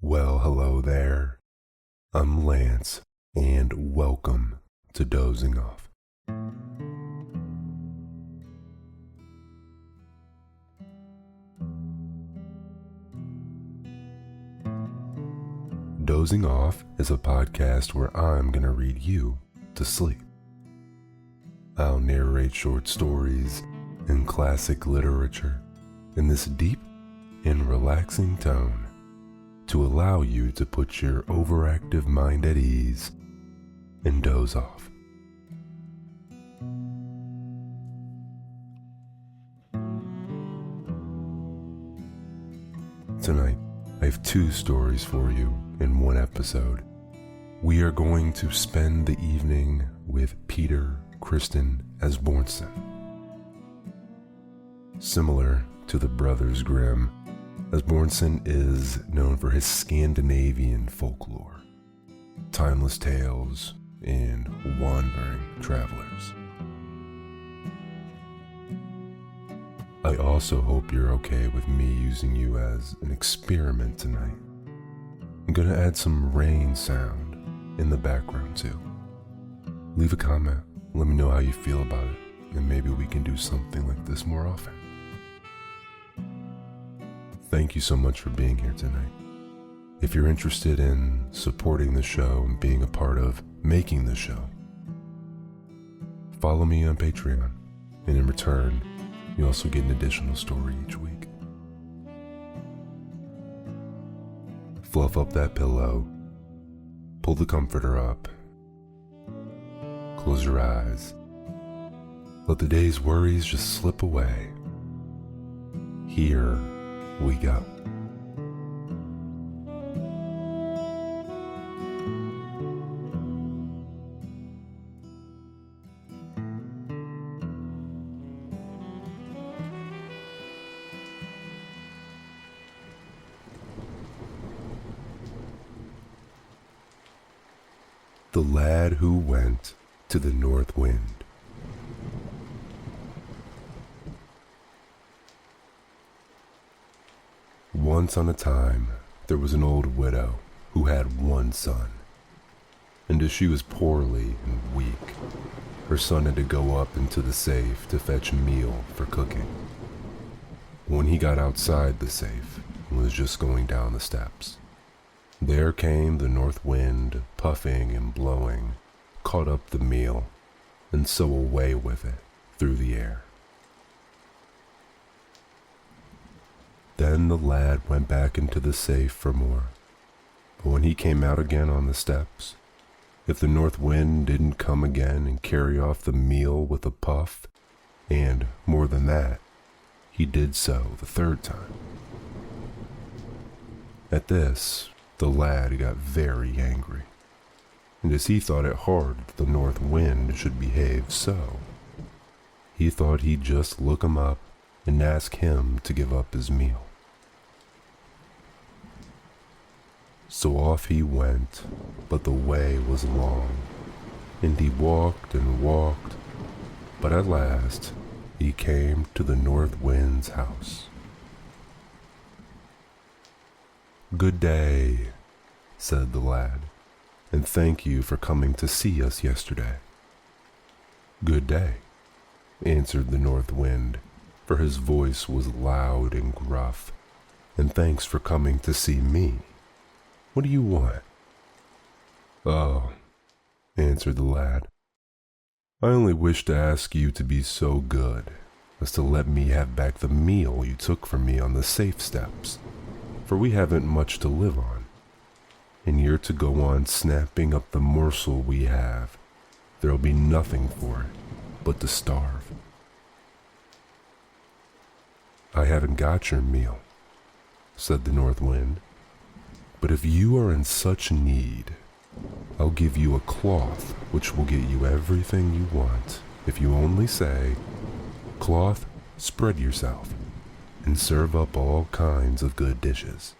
Well, hello there. I'm Lance, and welcome to Dozing Off. Dozing Off is a podcast where I'm going to read you to sleep. I'll narrate short stories and classic literature in this deep and relaxing tone to allow you to put your overactive mind at ease and doze off. Tonight, I have two stories for you in one episode. We are going to spend the evening with Peter Christen Asbjornsen. Similar to the Brothers Grimm, Asbjornsen is known for his Scandinavian folklore, timeless tales, and wandering travelers. I also hope you're okay with me using you as an experiment tonight. I'm going to add some rain sound in the background too. Leave a comment, let me know how you feel about it, and maybe we can do something like this more often. Thank you so much for being here tonight. If you're interested in supporting the show and being a part of making the show, follow me on Patreon, and in return, you also get an additional story each week. Fluff up that pillow, pull the comforter up, close your eyes, let the day's worries just slip away. Here we go. The Lad Who Went to the North Wind. Once on a time, there was an old widow who had one son. And as she was poorly and weak, her son had to go up into the safe to fetch meal for cooking. When he got outside the safe and was just going down the steps, there came the north wind, puffing and blowing, caught up the meal, and so away with it through the air. Then the lad went back into the safe for more, but when he came out again on the steps, if the north wind didn't come again and carry off the meal with a puff, and more than that, he did so the third time. At this, the lad got very angry, and as he thought it hard that the north wind should behave so, he thought he'd just look him up and ask him to give up his meal. So off he went, but the way was long, and he walked and walked, but at last he came to the north wind's house. "Good day," said the lad, "and thank you for coming to see us yesterday." "Good day," answered the north wind, for his voice was loud and gruff, "and thanks for coming to see me. What do you want?" "Oh," answered the lad, "I only wish to ask you to be so good as to let me have back the meal you took from me on the safe steps, for we haven't much to live on, and you're to go on snapping up the morsel we have. There'll be nothing for it but to starve." "I haven't got your meal," said the north wind, "but if you are in such need, I'll give you a cloth which will get you everything you want if you only say, 'Cloth, spread yourself,' and serve up all kinds of good dishes."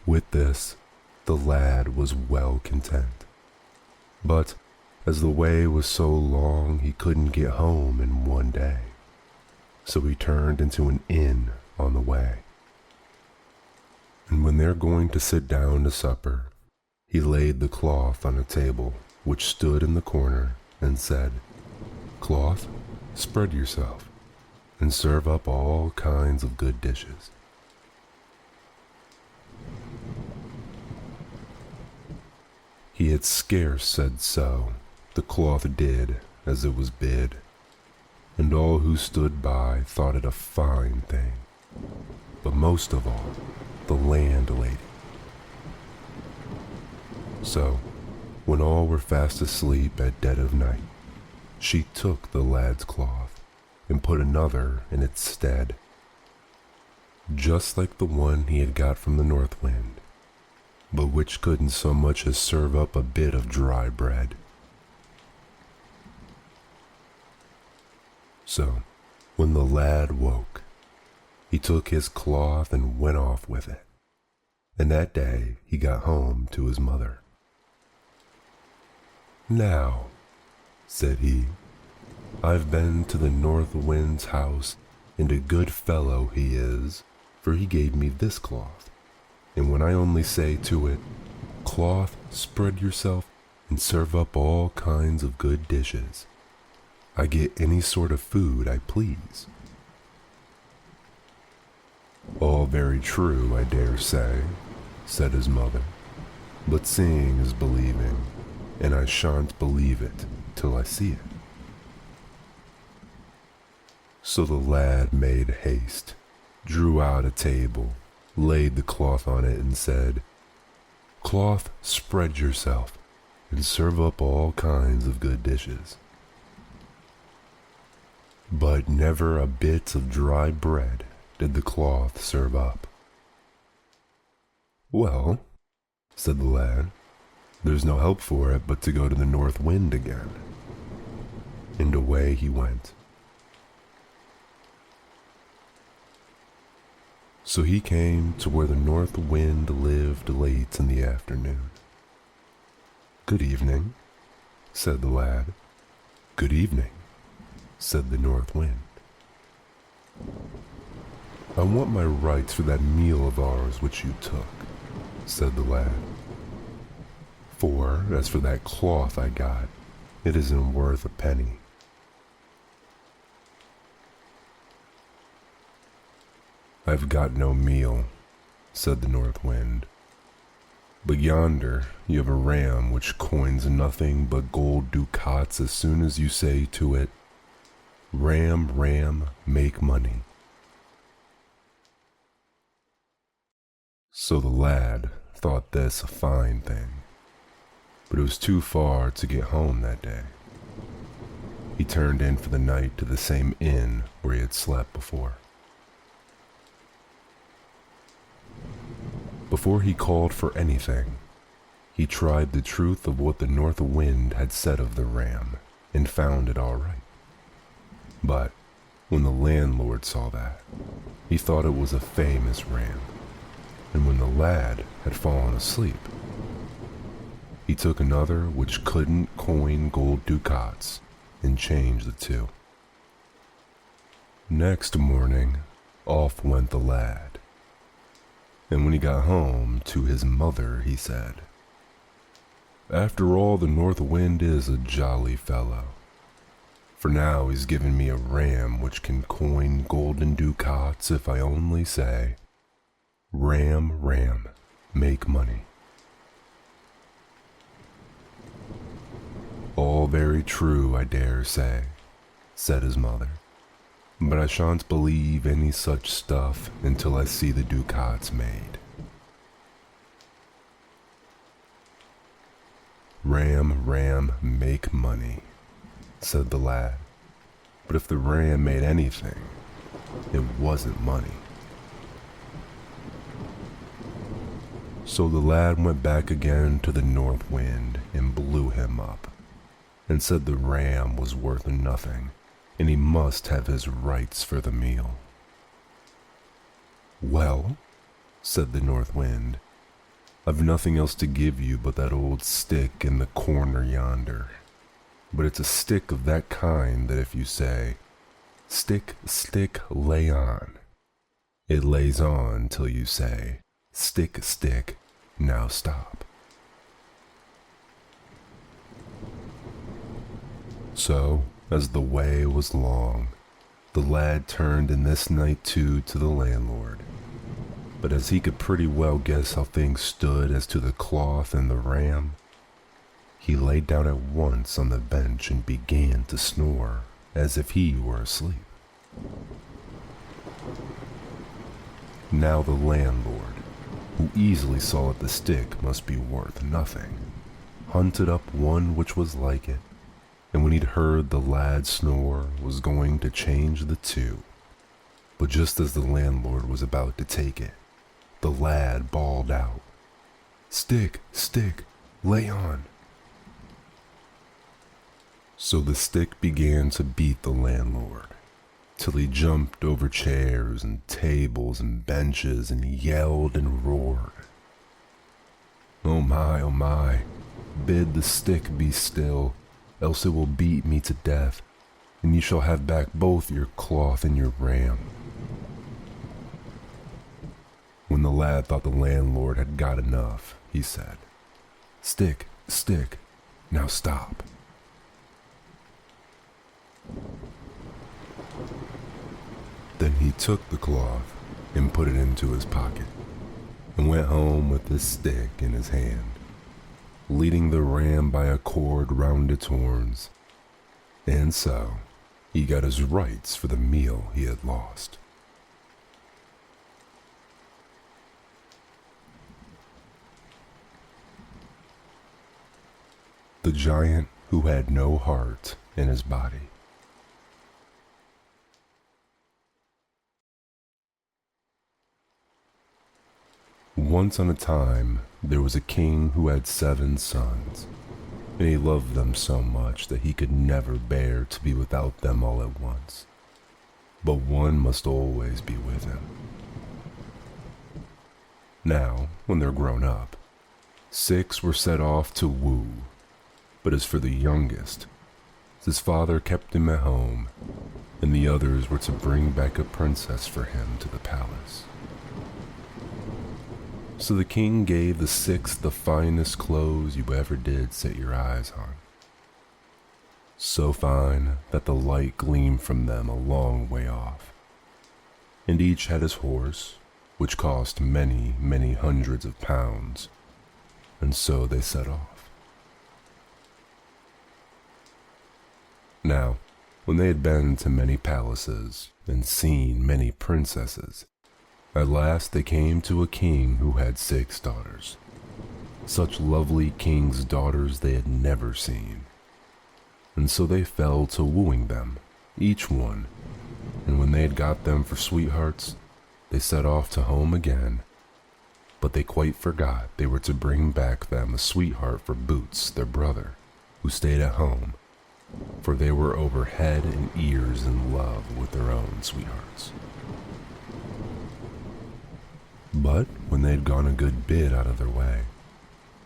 With this, the lad was well content. But as the way was so long, he couldn't get home in one day. So he turned into an inn on the way. And when they're going to sit down to supper, he laid the cloth on a table which stood in the corner and said, "Cloth, spread yourself, and serve up all kinds of good dishes." He had scarce said so, the cloth did as it was bid, and all who stood by thought it a fine thing, but most of all, the landlady. So, when all were fast asleep at dead of night, she took the lad's cloth and put another in its stead, just like the one he had got from the north wind, but which couldn't so much as serve up a bit of dry bread. So, when the lad woke, he took his cloth and went off with it, and that day he got home to his mother. "Now," said he, "I've been to the north wind's house, and a good fellow he is, for he gave me this cloth, and when I only say to it, 'Cloth, spread yourself, and serve up all kinds of good dishes,' I get any sort of food I please." "All very true, I dare say," said his mother, "but seeing is believing, and I shan't believe it till I see it." So the lad made haste, drew out a table, laid the cloth on it, and said, "Cloth, spread yourself, and serve up all kinds of good dishes." But never a bit of dry bread did the cloth serve up. "Well," said the lad, "there's no help for it but to go to the north wind again." And away he went. So he came to where the north wind lived late in the afternoon. "Good evening," said the lad. "Good evening," said the north wind. "I want my rights for that meal of ours which you took," said the lad. "For, as for that cloth I got, it isn't worth a penny." "I've got no meal," said the north wind, "but yonder you have a ram which coins nothing but gold ducats as soon as you say to it, 'Ram, ram, make money.'" So the lad thought this a fine thing, but it was too far to get home that day. He turned in for the night to the same inn where he had slept before. Before he called for anything, he tried the truth of what the north wind had said of the ram, and found it all right. But when the landlord saw that, he thought it was a famous ram, and when the lad had fallen asleep, he took another which couldn't coin gold ducats and changed the two. Next morning, off went the lad, and when he got home to his mother, he said, "After all, the north wind is a jolly fellow, for now he's given me a ram which can coin golden ducats if I only say, 'Ram, ram, make money.'" "All very true, I dare say," said his mother, "but I shan't believe any such stuff until I see the ducats made." "Ram, ram, make money," said the lad, but if the ram made anything, it wasn't money. So the lad went back again to the north wind and blew him up, and said the ram was worth nothing, and he must have his rights for the meal. "Well," said the north wind, "I've nothing else to give you but that old stick in the corner yonder, but it's a stick of that kind that if you say, Stick, stick, lay on. It lays on till you say, stick, stick, now stop. So, as the way was long, the lad turned in this night too to the landlord. But as he could pretty well guess how things stood as to the cloth and the ram, he lay down at once on the bench and began to snore as if he were asleep. Now the landlord, who easily saw that the stick must be worth nothing, hunted up one which was like it, and when he'd heard the lad snore, was going to change the two. But just as the landlord was about to take it, the lad bawled out, "Stick, stick, lay on." So the stick began to beat the landlord, till he jumped over chairs and tables and benches and yelled and roared. Oh my, bid the stick be still, else it will beat me to death, and you shall have back both your cloth and your ram. When the lad thought the landlord had got enough, he said, "Stick, stick, now stop." Then he took the cloth and put it into his pocket, and went home with his stick in his hand, leading the ram by a cord round its horns, and so he got his rights for the meal he had lost. The giant who had no heart in his body. Once on a time, there was a king who had 7 sons, and he loved them so much that he could never bear to be without them all at once. But one must always be with him. Now, when they're grown up, 6 were set off to woo, but as for the youngest, his father kept him at home, and the others were to bring back a princess for him to the palace. So the king gave the 6 the finest clothes you ever did set your eyes on, so fine that the light gleamed from them a long way off, and each had his horse, which cost many, many hundreds of pounds, and so they set off. Now, when they had been to many palaces and seen many princesses, at last they came to a king who had 6 daughters. Such lovely king's daughters they had never seen. And so they fell to wooing them, each one, and when they had got them for sweethearts, they set off to home again. But they quite forgot they were to bring back them a sweetheart for Boots, their brother, who stayed at home, for they were over head and ears in love with their own sweethearts. But when they had gone a good bit out of their way,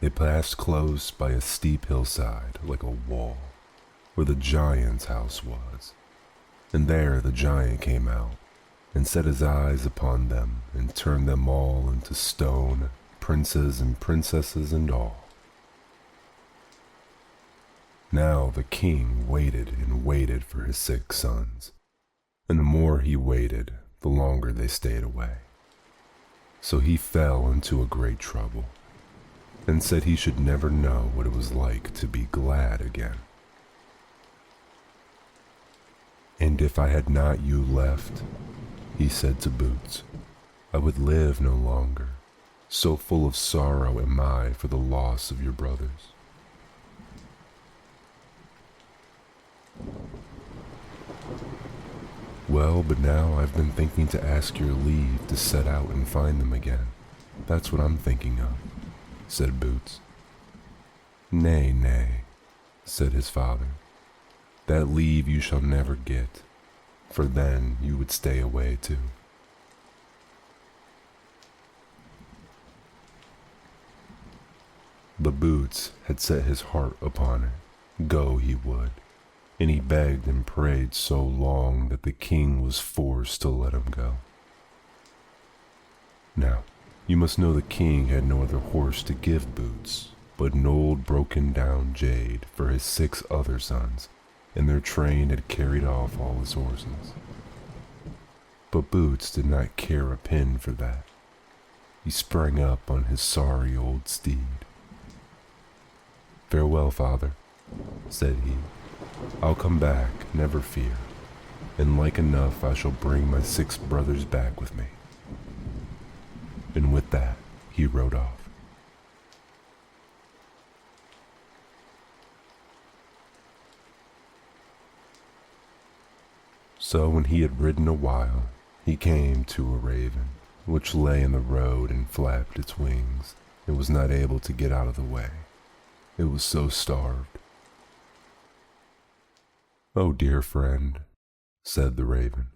they passed close by a steep hillside like a wall, where the giant's house was. And there the giant came out, and set his eyes upon them, and turned them all into stone, princes and princesses and all. Now the king waited and waited for his 6 sons, and the more he waited, the longer they stayed away. So he fell into a great trouble, and said he should never know what it was like to be glad again. "And if I had not you left," he said to Boots, "I would live no longer, so full of sorrow am I for the loss of your brothers." "Well, but now I've been thinking to ask your leave to set out and find them again. That's what I'm thinking of," said Boots. "Nay, nay," said his father, "that leave you shall never get, for then you would stay away too." But Boots had set his heart upon it, go he would, and he begged and prayed so long that the king was forced to let him go. Now, you must know the king had no other horse to give Boots, but an old broken down jade for his 6 other sons, and their train had carried off all his horses. But Boots did not care a pin for that. He sprang up on his sorry old steed. "Farewell, father," said he. "I'll come back, never fear, and like enough I shall bring my 6 brothers back with me." And with that, he rode off. So when he had ridden a while, he came to a raven, which lay in the road and flapped its wings, and was not able to get out of the way. It was so starved. "Oh, dear friend," said the raven,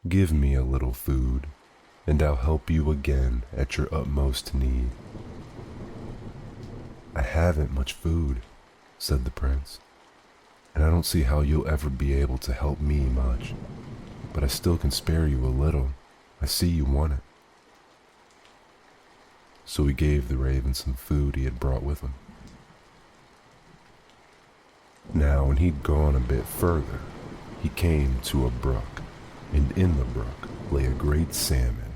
"give me a little food, and I'll help you again at your utmost need." "I haven't much food," said the prince, "and I don't see how you'll ever be able to help me much, but I still can spare you a little. I see you want it." So he gave the raven some food he had brought with him. Now, when he'd gone a bit further, he came to a brook, and in the brook lay a great salmon,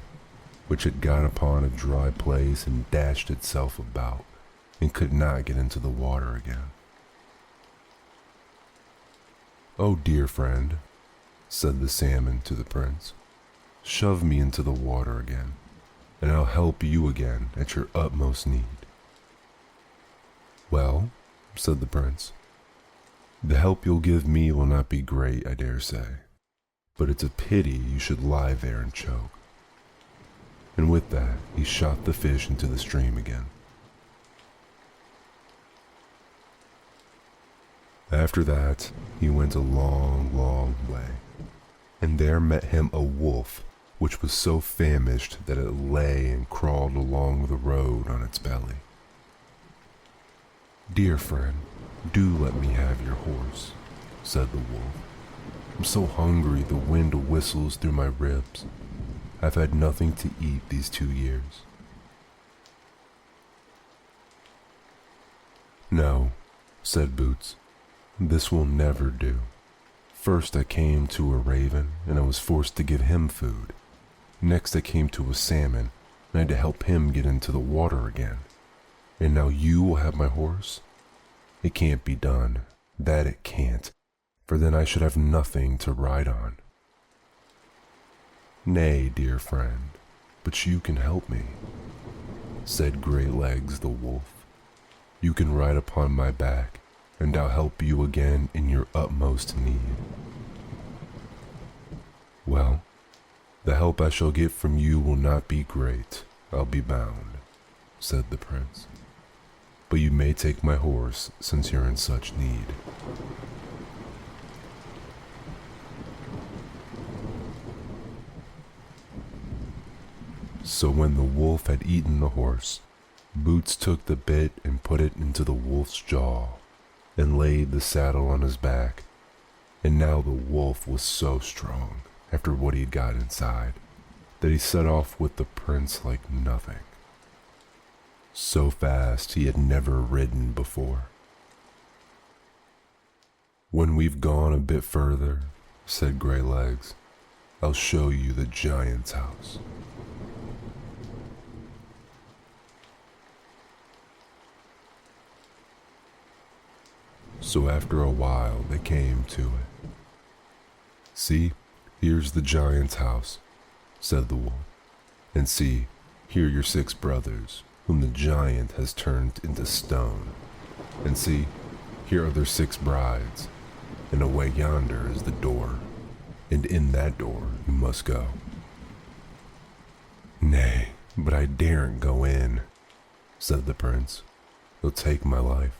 which had got upon a dry place and dashed itself about, and could not get into the water again. "Oh, dear friend," said the salmon to the prince, "shove me into the water again, and I'll help you again at your utmost need." "Well," said the prince, "the help you'll give me will not be great, I dare say, but it's a pity you should lie there and choke." And with that, he shot the fish into the stream again. After that, he went a long, long way, and there met him a wolf, which was so famished that it lay and crawled along the road on its belly. "Dear friend, do let me have your horse," said the wolf. "I'm so hungry the wind whistles through my ribs. I've had nothing to eat these 2 years." "No," said Boots, "this will never do. First I came to a raven, and I was forced to give him food. Next I came to a salmon, and I had to help him get into the water again. And now you will have my horse? It can't be done, that it can't, for then I should have nothing to ride on." "Nay, dear friend, but you can help me," said Great-Legs the wolf. "You can ride upon my back, and I'll help you again in your utmost need." "Well, the help I shall get from you will not be great, I'll be bound," said the prince. "But you may take my horse since you're in such need." So when the wolf had eaten the horse, Boots took the bit and put it into the wolf's jaw, and laid the saddle on his back. And now the wolf was so strong, after what he'd got inside, that he set off with the prince like nothing. So fast he had never ridden before. "When we've gone a bit further," said Greylegs, "I'll show you the giant's house." So after a while they came to it. "See, here's the giant's house," said the wolf. "And see, here are your 6 brothers, whom the giant has turned into stone. And see, here are their 6 brides, and away yonder is the door, and in that door you must go." "Nay, but I daren't go in," said the prince. "They'll take my life."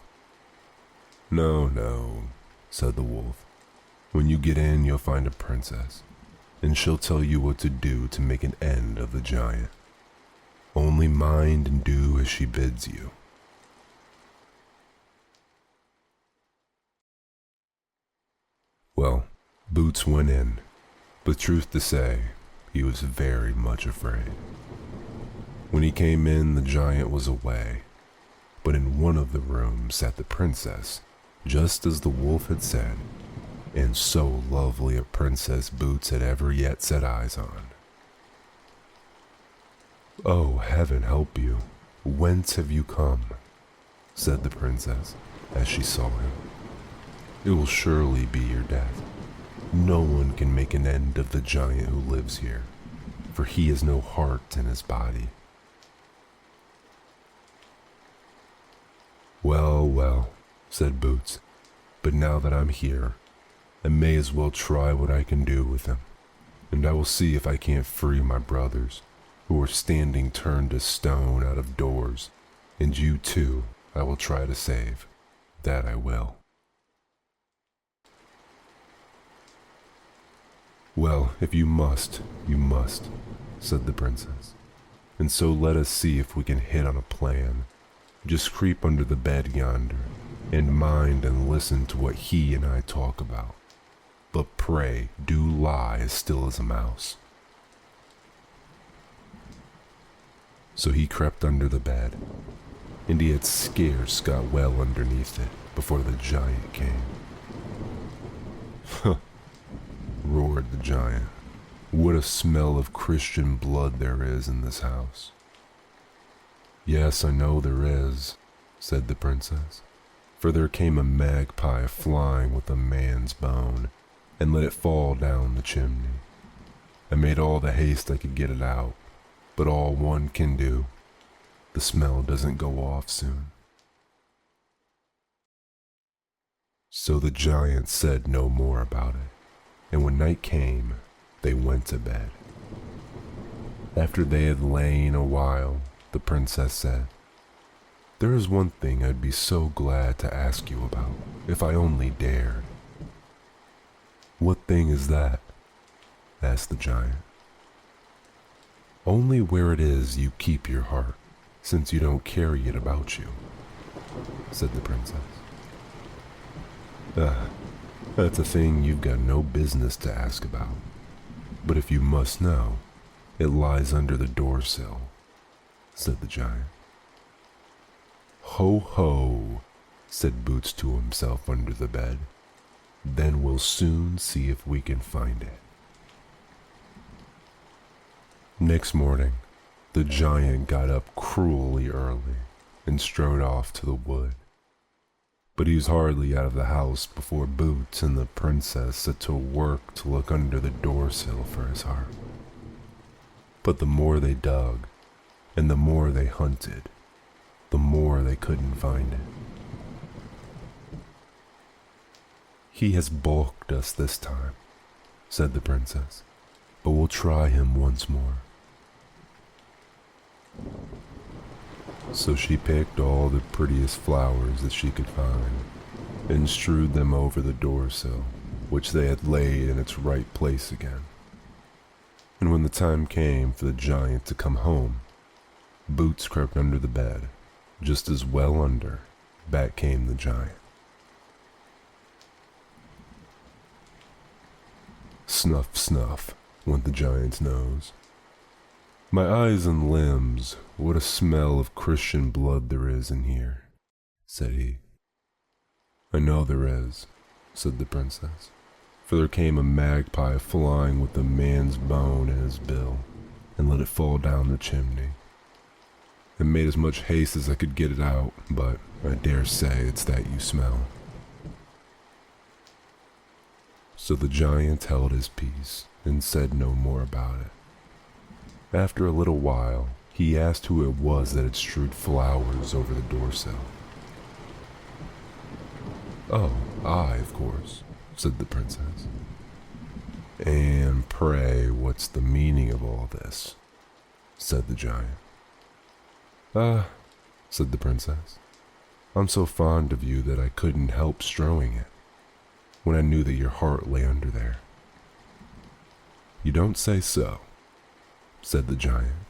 "No, no," said the wolf. "When you get in, you'll find a princess, and she'll tell you what to do to make an end of the giant. Only mind and do as she bids you." Boots went in, but truth to say, he was very much afraid. When he came in, the giant was away, but in one of the rooms sat the princess, just as the wolf had said, and so lovely a princess Boots had ever yet set eyes on. "Oh, heaven help you, whence have you come?" said the princess as she saw him. "It will surely be your death. No one can make an end of the giant who lives here, for he has no heart in his body." "Well, well," said Boots, "but now that I'm here, I may as well try what I can do with him, and I will see if I can't free my brothers, who are standing turned to stone out of doors, and you too I will try to save. That I will." "Well, if you must, said the princess. "And so let us see if we can hit on a plan. Just creep under the bed yonder, and mind and listen to what he and I talk about. But pray, do lie as still as a mouse." So he crept under the bed, and he had scarce got well underneath it before the giant came. "Huh," roared the giant, "what a smell of Christian blood there is in this house." "Yes, I know there is," said the princess, "for there came a magpie flying with a man's bone, and let it fall down the chimney. I made all the haste I could get it out, but all one can do, the smell doesn't go off soon." So the giant said no more about it, and when night came, they went to bed. After they had lain a while, the princess said, "There is one thing I'd be so glad to ask you about, if I only dared." "What thing is that?" asked the giant. "Only where it is you keep your heart, since you don't carry it about you," said the princess. That's a thing you've got no business to ask about. But if you must know, it lies under the doorsill," said the giant. "Ho, ho," said Boots to himself under the bed. "Then we'll soon see if we can find it." Next morning, the giant got up cruelly early and strode off to the wood. But he was hardly out of the house before Boots and the princess set to work to look under the doorsill for his heart. But the more they dug, and the more they hunted, the more they couldn't find it. "He has balked us this time," said the princess, "but we'll try him once more." So she picked all the prettiest flowers that she could find, and strewed them over the doorsill, which they had laid in its right place again. And when the time came for the giant to come home, Boots crept under the bed, just as well under, back came the giant. Snuff, snuff, went the giant's nose. "My eyes and limbs, what a smell of Christian blood there is in here," said he. "I know there is," said the princess, "for there came a magpie flying with a man's bone in his bill, and let it fall down the chimney. I made as much haste as I could get it out, but I dare say it's that you smell." So the giant held his peace and said no more about it. After a little while, he asked who it was that had strewed flowers over the doorsill. "Oh, I, of course," said the princess. "And pray, what's the meaning of all this?" said the giant. Said the princess, "I'm so fond of you that I couldn't help strewing it, when I knew that your heart lay under there." "You don't say so," said the giant,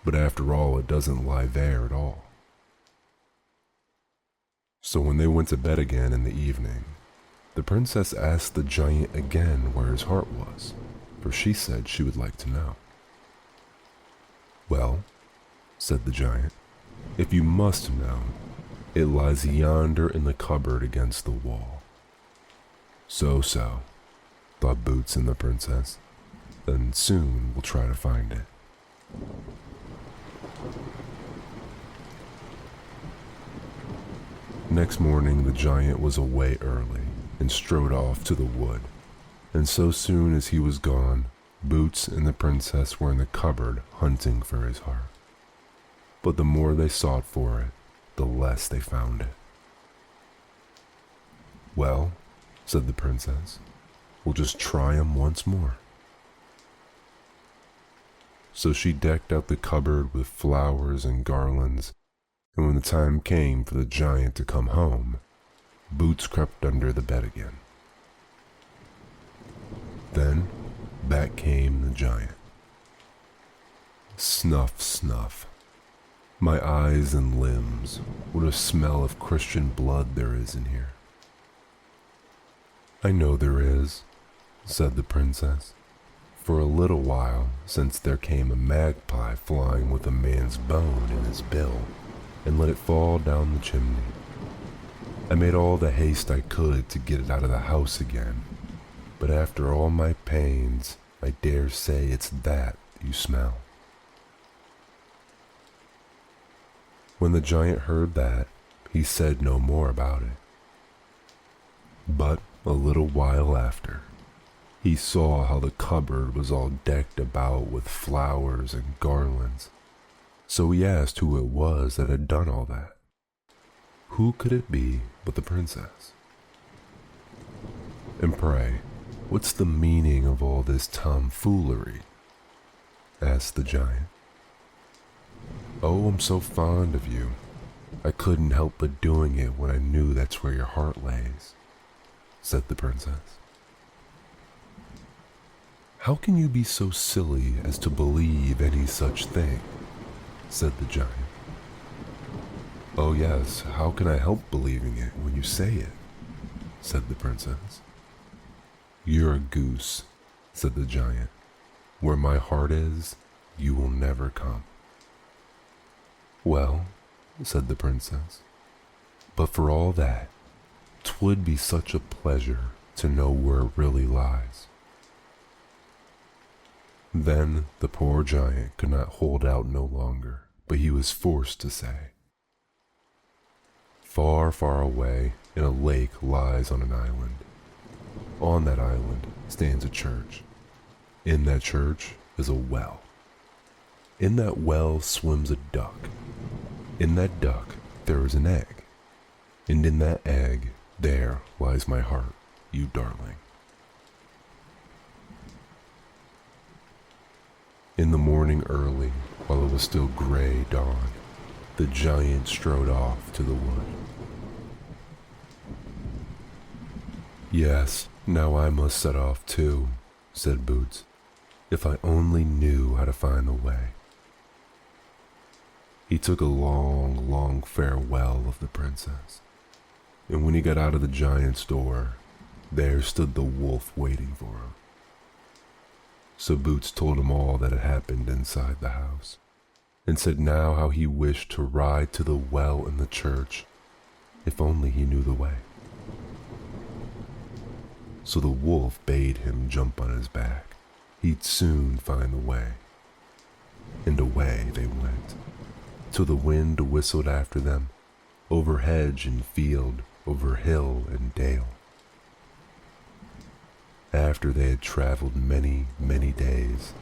"but after all it doesn't lie there at all." So when they went to bed again in the evening, The princess asked the giant again where his heart was, for she said she would like to know. "Well," said the giant, "if you must know, it lies yonder in the cupboard against the wall." So, thought Boots and the princess. Then soon we'll try to find it. Next morning the giant was away early and strode off to the wood, and so soon as he was gone, Boots and the princess were in the cupboard hunting for his heart. But the more they sought for it, the less they found it. "Well," said the princess, "we'll just try him once more." So she decked out the cupboard with flowers and garlands, and when the time came for the giant to come home, Boots crept under the bed again. Then back came the giant. Snuff, snuff. My eyes and limbs, what a smell of Christian blood there is in here. "I know there is," said the princess. "For a little while since there came a magpie flying with a man's bone in his bill and let it fall down the chimney. I made all the haste I could to get it out of the house again, but after all my pains, I dare say it's that you smell." When the giant heard that, he said no more about it. But a little while after, he saw how the cupboard was all decked about with flowers and garlands, so he asked who it was that had done all that. Who could it be but the princess? "And pray, what's the meaning of all this tomfoolery?" asked the giant. "Oh, I'm so fond of you. I couldn't help but doing it when I knew that's where your heart lays," said the princess. "How can you be so silly as to believe any such thing?" said the giant. "Oh yes, how can I help believing it when you say it?" said the princess. "You're a goose," said the giant. "Where my heart is, you will never come." "Well," said the princess, "but for all that, 'twould be such a pleasure to know where it really lies." Then the poor giant could not hold out no longer, but he was forced to say, "Far, far away in a lake lies on an island. On that island stands a church. In that church is a well. In that well swims a duck. In that duck there is an egg. And in that egg there lies my heart, you darling." In the morning early, while it was still gray dawn, the giant strode off to the wood. "Yes, now I must set off too," said Boots. "If I only knew how to find the way." He took a long, long farewell of the princess, and when he got out of the giant's door, there stood the wolf waiting for him. So Boots told him all that had happened inside the house, and said now how he wished to ride to the well in the church, if only he knew the way. So the wolf bade him jump on his back. He'd soon find the way. And away they went, till the wind whistled after them, over hedge and field, over hill and dale. After they had traveled many, many days,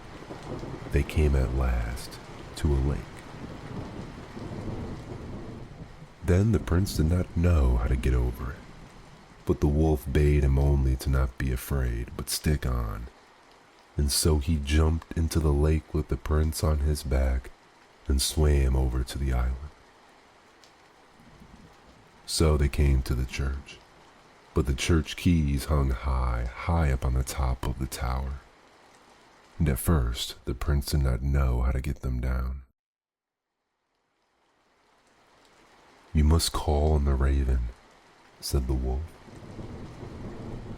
they came at last to a lake. Then the prince did not know how to get over it, but the wolf bade him only to not be afraid, but stick on. And so he jumped into the lake with the prince on his back and swam over to the island. So they came to the church, but the church keys hung high, high up on the top of the tower. And at first the prince did not know how to get them down. "You must call on the raven," said the wolf.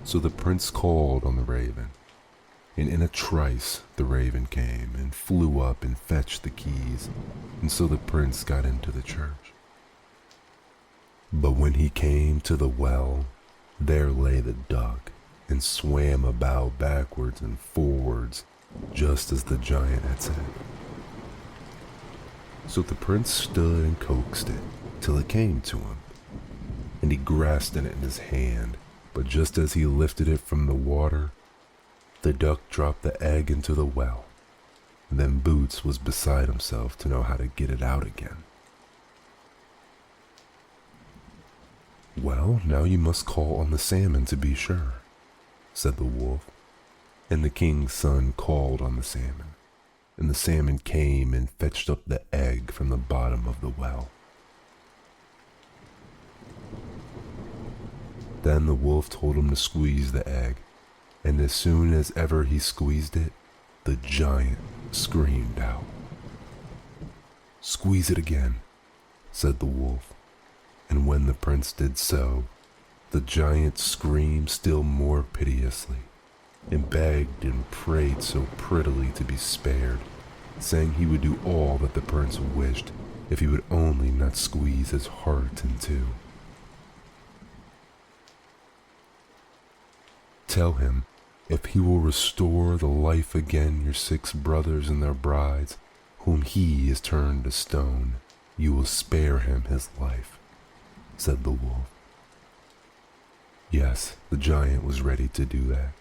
So the prince called on the raven, and in a trice the raven came and flew up and fetched the keys, and so the prince got into the church. But when he came to the well, there lay the duck, and swam about backwards and forwards, just as the giant had said. So the prince stood and coaxed it, till it came to him, and he grasped it in his hand, but just as he lifted it from the water, the duck dropped the egg into the well, and then Boots was beside himself to know how to get it out again. "Well, now you must call on the salmon to be sure," said the wolf, and the king's son called on the salmon, and the salmon came and fetched up the egg from the bottom of the well. Then the wolf told him to squeeze the egg, and as soon as ever he squeezed it, the giant screamed out. "Squeeze it again," said the wolf, and when the prince did so, the giant screamed still more piteously, and begged and prayed so prettily to be spared, saying he would do all that the prince wished if he would only not squeeze his heart in two. "Tell him, if he will restore the life again your 6 brothers and their brides, whom he has turned to stone, you will spare him his life," said the wolf. Yes, the giant was ready to do that,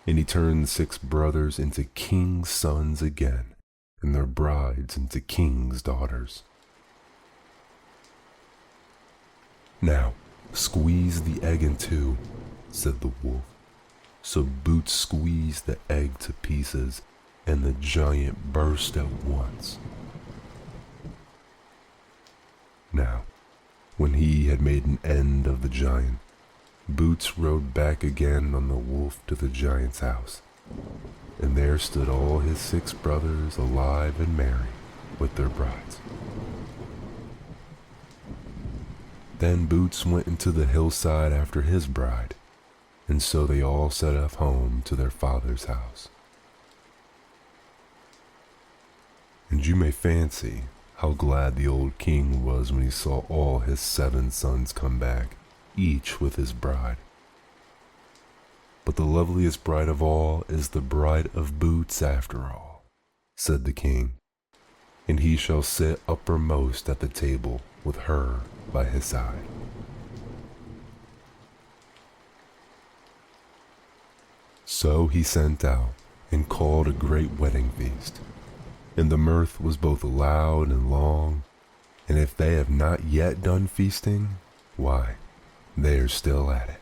and he turned the 6 brothers into king's sons again, and their brides into king's daughters. "Now, squeeze the egg in two," said the wolf. So Boots squeezed the egg to pieces, and the giant burst at once. Now, when he had made an end of the giant, Boots rode back again on the wolf to the giant's house, and there stood all his 6 brothers alive and merry with their brides. Then Boots went into the hillside after his bride, and so they all set off home to their father's house. And you may fancy how glad the old king was when he saw all his 7 sons come back, each with his bride. "But the loveliest bride of all is the bride of Boots after all," said the king, "and he shall sit uppermost at the table with her by his side." So he sent out and called a great wedding feast, and the mirth was both loud and long, and if they have not yet done feasting, why, they are still at it.